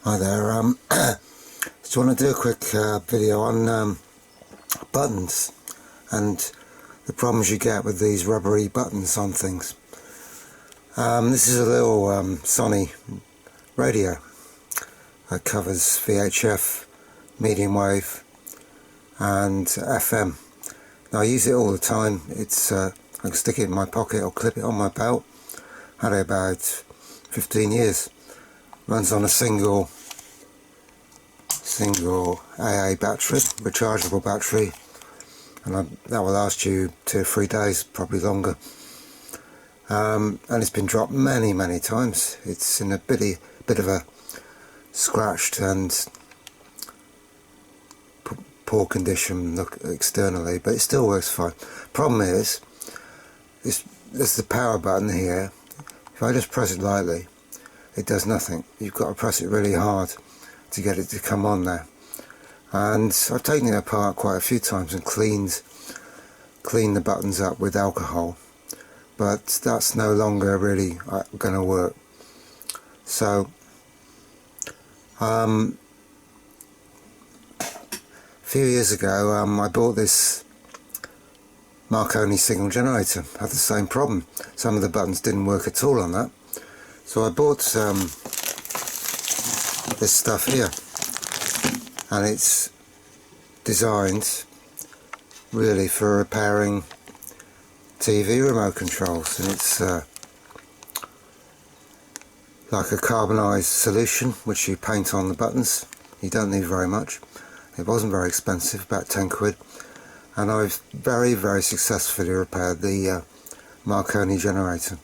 Hi there, just want to do a quick video on buttons and the problems you get with these rubbery buttons on things. This is a little Sony radio that covers VHF, medium wave and FM. Now I use it all the time. It's I can stick it in my pocket or clip it on my belt. Had it about 15 years. Runs on a single AA battery, rechargeable battery, and that will last you 2 or 3 days, probably longer. And it's been dropped many times. It's in a bit of a scratched and poor condition look externally, but it still works fine. Problem is, there's the power button here. If I just press it lightly, it does nothing. You've got to press it really hard to get it to come on there. And I've taken it apart quite a few times and cleaned the buttons up with alcohol, but that's no longer really going to work. So a few years ago I bought this Marconi signal generator. Had the same problem. Some of the buttons didn't work at all on that. So I bought this stuff here, and it's designed really for repairing TV remote controls, and it's like a carbonised solution which you paint on the buttons. You don't need very much. It wasn't very expensive, about 10 quid, and I've very successfully repaired the Marconi generator,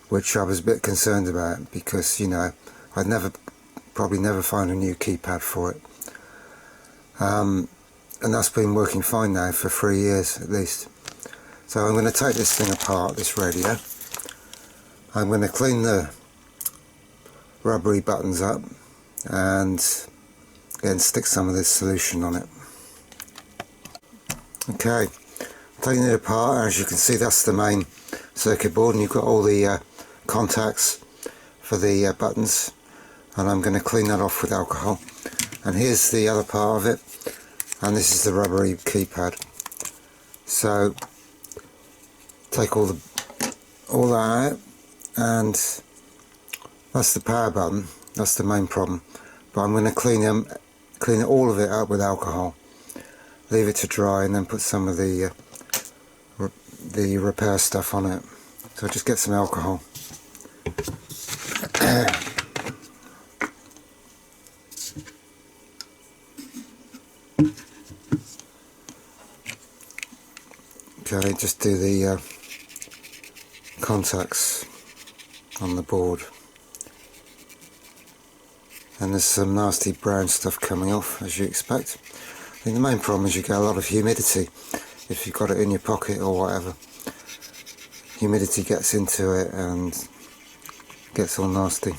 which I was a bit concerned about because, you know, I'd probably never find a new keypad for it. And that's been working fine now for 3 years at least. So I'm going to take this thing apart, this radio. I'm going to clean the rubbery buttons up and again stick some of this solution on it. Okay, taking it apart, as you can see that's the main circuit board, and you've got all the contacts for the buttons, and I'm going to clean that off with alcohol. And here's the other part of it, and this is the rubbery keypad. So take all that out, and that's the power button. That's the main problem. But I'm going to clean all of it up with alcohol, leave it to dry, and then put some of the repair stuff on it. So just get some alcohol. Okay, just do the contacts on the board, and there's some nasty brown stuff coming off, as you expect. I think the main problem is you get a lot of humidity if you've got it in your pocket or whatever. Humidity gets into it and gets all nasty.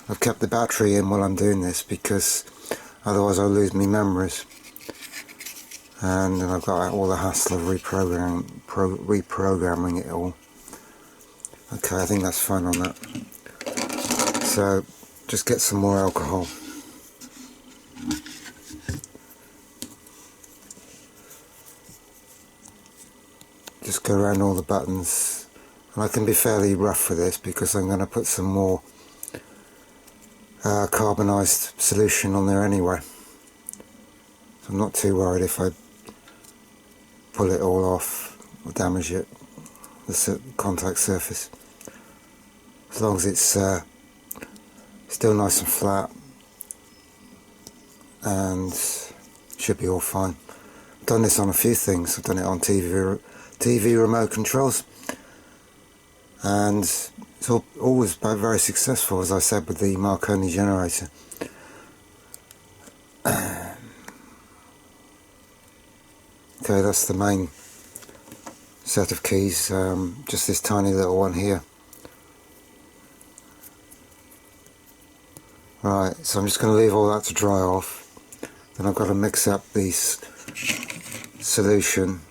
I've kept the battery in while I'm doing this because otherwise I'll lose my memories, and then I've got all the hassle of reprogramming it all. Okay, I think that's fine on that. So just get some more alcohol. Just go around all the buttons, and I can be fairly rough with this because I'm going to put some more carbonised solution on there anyway. So I'm not too worried if I pull it all off or damage it, the contact surface, as long as it's still nice and flat, and should be all fine. I've done this on a few things. I've done it on TV remote controls, and it's always been very successful, as I said, with the Marconi generator. Okay, that's the main set of keys, just this tiny little one here. Right, so I'm just going to leave all that to dry off. Then I've got to mix up this solution,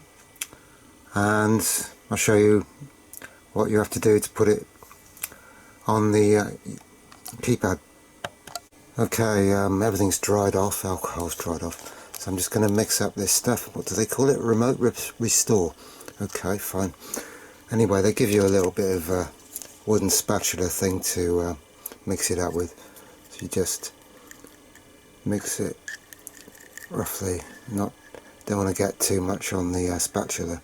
and I'll show you what you have to do to put it on the keypad. Okay, everything's dried off, alcohol's dried off, so I'm just going to mix up this stuff. What do they call it? Remote restore. Okay, fine. Anyway, they give you a little bit of a wooden spatula thing to mix it up with. So you just mix it roughly, don't want to get too much on the spatula,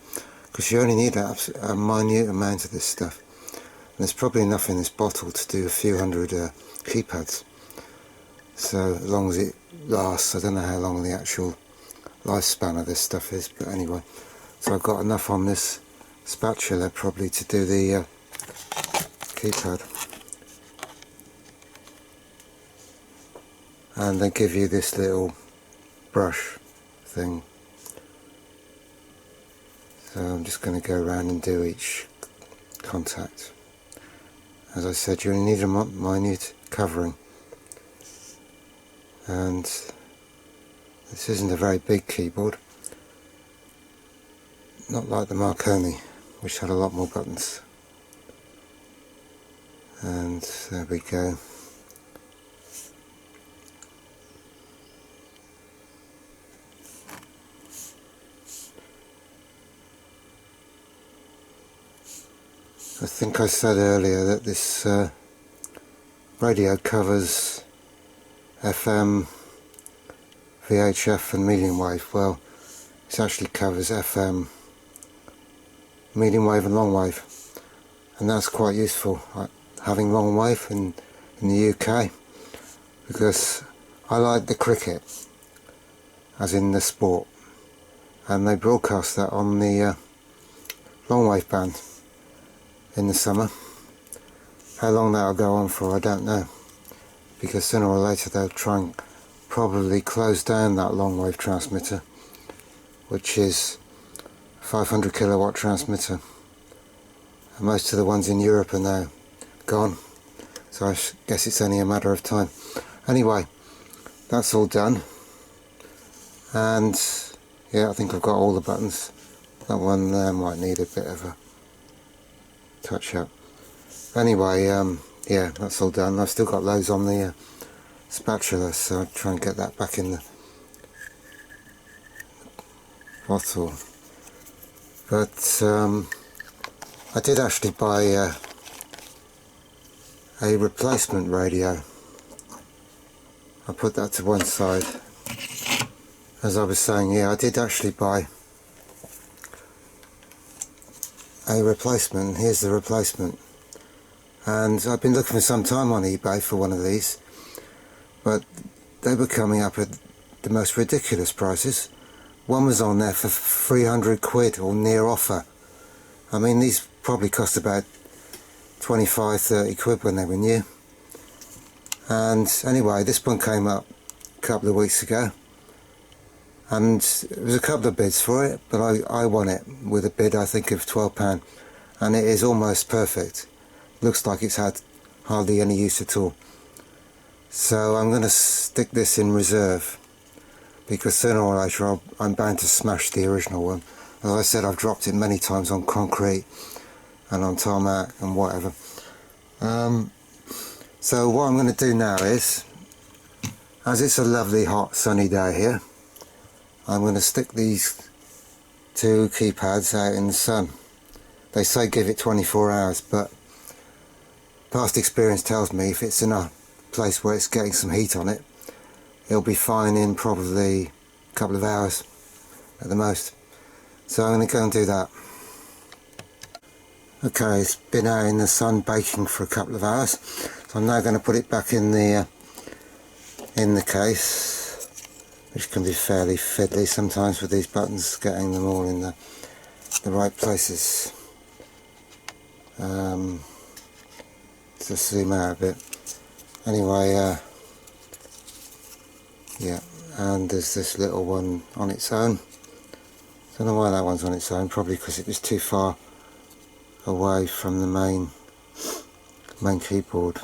because you only need a minute amount of this stuff. And there's probably enough in this bottle to do a few hundred keypads. So as long as it lasts, I don't know how long the actual lifespan of this stuff is, but anyway. So I've got enough on this spatula probably to do the keypad. And they give you this little brush thing. So I'm just going to go around and do each contact. As I said, you only need a minute covering. And this isn't a very big keyboard, not like the Marconi, which had a lot more buttons. And there we go. I think I said earlier that this radio covers FM, VHF and medium wave. Well, it actually covers FM, medium wave and long wave, and that's quite useful, having long wave in the UK, because I like the cricket, as in the sport, and they broadcast that on the long wave band in the summer. How long that'll go on for, I don't know, because sooner or later they'll try and probably close down that long wave transmitter, which is a 500 kilowatt transmitter, and most of the ones in Europe are now gone, so I guess it's only a matter of time. Anyway, that's all done, and yeah, I think I've got all the buttons. That one there might need a bit of a touch up. Anyway, yeah, that's all done. I've still got loads on the spatula, so I'll try and get that back in the bottle. But I did actually buy a replacement radio. I put that to one side. As I was saying, yeah, I did actually buy a replacement. Here's the replacement. And I've been looking for some time on eBay for one of these, but they were coming up at the most ridiculous prices. One was on there for 300 quid or near offer. I mean, these probably cost about 25-30 quid when they were new. And anyway, this one came up a couple of weeks ago, and there was a couple of bids for it, but I won it with a bid, I think, of £12, and it is almost perfect. Looks like it's had hardly any use at all. So I'm going to stick this in reserve, because sooner or later I'm bound to smash the original one. As I said, I've dropped it many times on concrete and on tarmac and whatever. So what I'm going to do now is, as it's a lovely hot sunny day here, I'm going to stick these two keypads out in the sun. They say give it 24 hours, but past experience tells me if it's in a place where it's getting some heat on it, it'll be fine in probably a couple of hours at the most. So I'm going to go and do that. Okay, it's been out in the sun baking for a couple of hours, so I'm now going to put it back in the case, which can be fairly fiddly sometimes with these buttons, getting them all in the right places. To zoom out a bit. Anyway, yeah, and there's this little one on its own. Don't know why that one's on its own, probably because it was too far away from the main keyboard.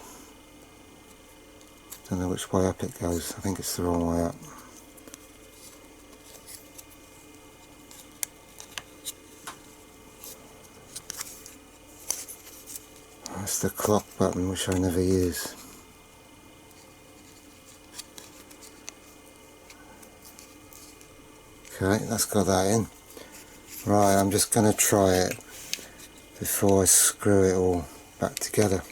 Don't know which way up it goes. I think it's the wrong way up. That's the clock button, which I never use. Okay, that's got that in. Right, I'm just going to try it before I screw it all back together.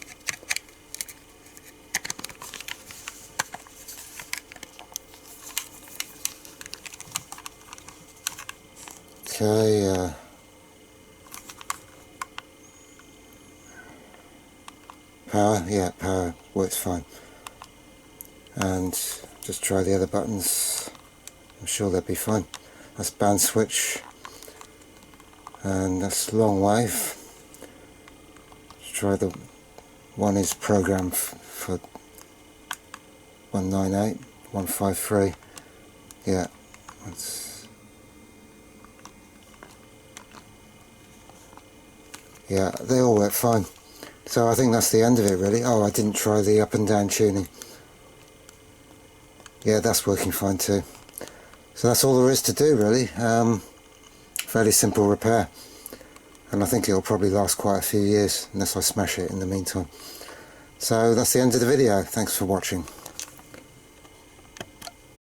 Okay, power, yeah, power works fine. And just try the other buttons, I'm sure they'll be fine. That's band switch, and that's long wave. Let's try the one is programmed for 198, 153, yeah, yeah, they all work fine. So I think that's the end of it really. Oh, I didn't try the up and down tuning. Yeah, that's working fine too. So that's all there is to do really. Fairly simple repair, and I think it'll probably last quite a few years unless I smash it in the meantime. So that's the end of the video. Thanks for watching.